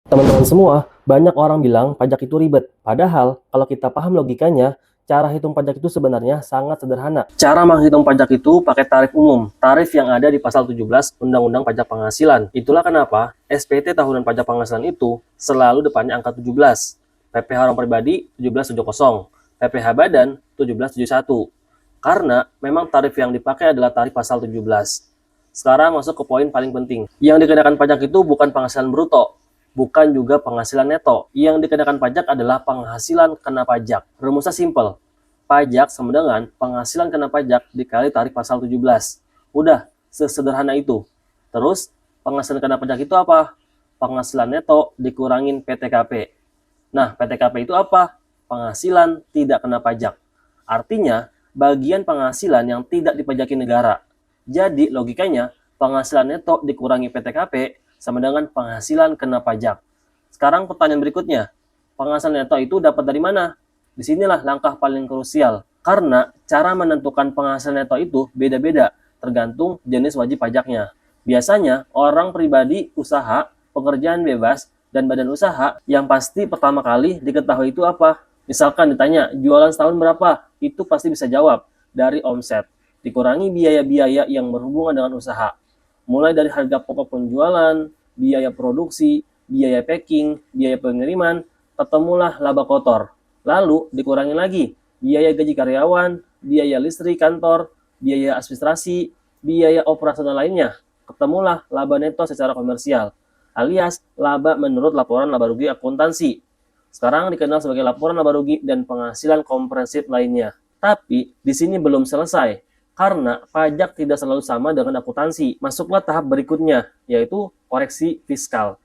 Teman-teman semua, banyak orang bilang pajak itu ribet. Padahal, kalau kita paham logikanya, cara hitung pajak itu sebenarnya sangat sederhana. Cara menghitung pajak itu pakai tarif umum, tarif yang ada di pasal 17 Undang-Undang Pajak Penghasilan. Itulah kenapa SPT tahunan pajak penghasilan itu selalu depannya angka 17. PPh orang pribadi 1770, PPh badan 1771. Karena memang tarif yang dipakai adalah tarif pasal 17. Sekarang masuk ke poin paling penting. Yang dikenakan pajak itu bukan penghasilan bruto, bukan juga penghasilan neto. Yang dikenakan pajak adalah penghasilan kena pajak. Rumusnya simple. Pajak sama dengan penghasilan kena pajak dikali tarif pasal 17. Udah, sesederhana itu. Terus, penghasilan kena pajak itu apa? Penghasilan neto dikurangin PTKP. Nah, PTKP itu apa? Penghasilan tidak kena pajak. Artinya, bagian penghasilan yang tidak dipajaki negara. Jadi, logikanya, penghasilan neto dikurangi PTKP sama dengan penghasilan kena pajak. Sekarang pertanyaan berikutnya, penghasilan neto itu dapat dari mana? Disinilah langkah paling krusial, karena cara menentukan penghasilan neto itu beda-beda, tergantung jenis wajib pajaknya. Biasanya, orang pribadi, usaha, pekerjaan bebas, dan badan usaha yang pasti pertama kali diketahui itu apa? Misalkan ditanya, jualan setahun berapa? Itu pasti bisa jawab, dari omset, dikurangi biaya-biaya yang berhubungan dengan usaha. Mulai dari harga pokok penjualan, biaya produksi, biaya packing, biaya pengiriman, ketemulah laba kotor. Lalu dikurangi lagi biaya gaji karyawan, biaya listrik kantor, biaya administrasi, biaya operasional lainnya. Ketemulah laba neto secara komersial, alias laba menurut laporan laba rugi akuntansi. Sekarang dikenal sebagai laporan laba rugi dan penghasilan komprehensif lainnya. Tapi di sini belum selesai, karena pajak tidak selalu sama dengan akuntansi. Masuklah tahap berikutnya, yaitu koreksi fiskal.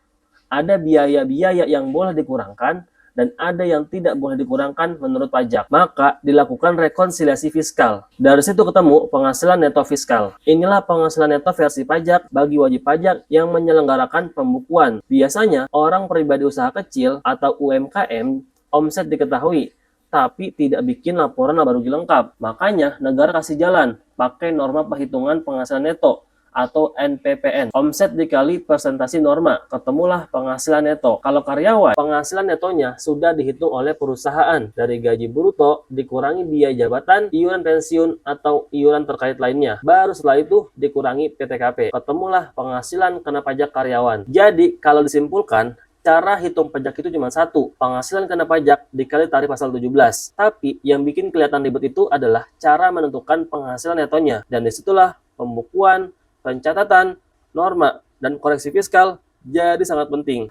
Ada biaya-biaya yang boleh dikurangkan dan ada yang tidak boleh dikurangkan menurut pajak. Maka dilakukan rekonsiliasi fiskal. Dari situ ketemu penghasilan neto fiskal. Inilah penghasilan neto versi pajak bagi wajib pajak yang menyelenggarakan pembukuan. Biasanya orang pribadi usaha kecil atau UMKM omset diketahui, tapi tidak bikin laporan laba rugi lengkap. Makanya negara kasih jalan, pakai norma perhitungan penghasilan neto atau NPPN. Omset dikali persentase norma, ketemulah penghasilan neto. Kalau karyawan, penghasilan netonya sudah dihitung oleh perusahaan dari gaji bruto dikurangi biaya jabatan, iuran pensiun atau iuran terkait lainnya. Baru setelah itu dikurangi PTKP. Ketemulah penghasilan kena pajak karyawan. Jadi kalau disimpulkan, cara hitung pajak itu cuma satu, penghasilan kena pajak dikali tarif pasal 17. Tapi yang bikin kelihatan ribet itu adalah cara menentukan penghasilan netonya. Dan disitulah pembukuan, pencatatan, norma, dan koreksi fiskal jadi sangat penting.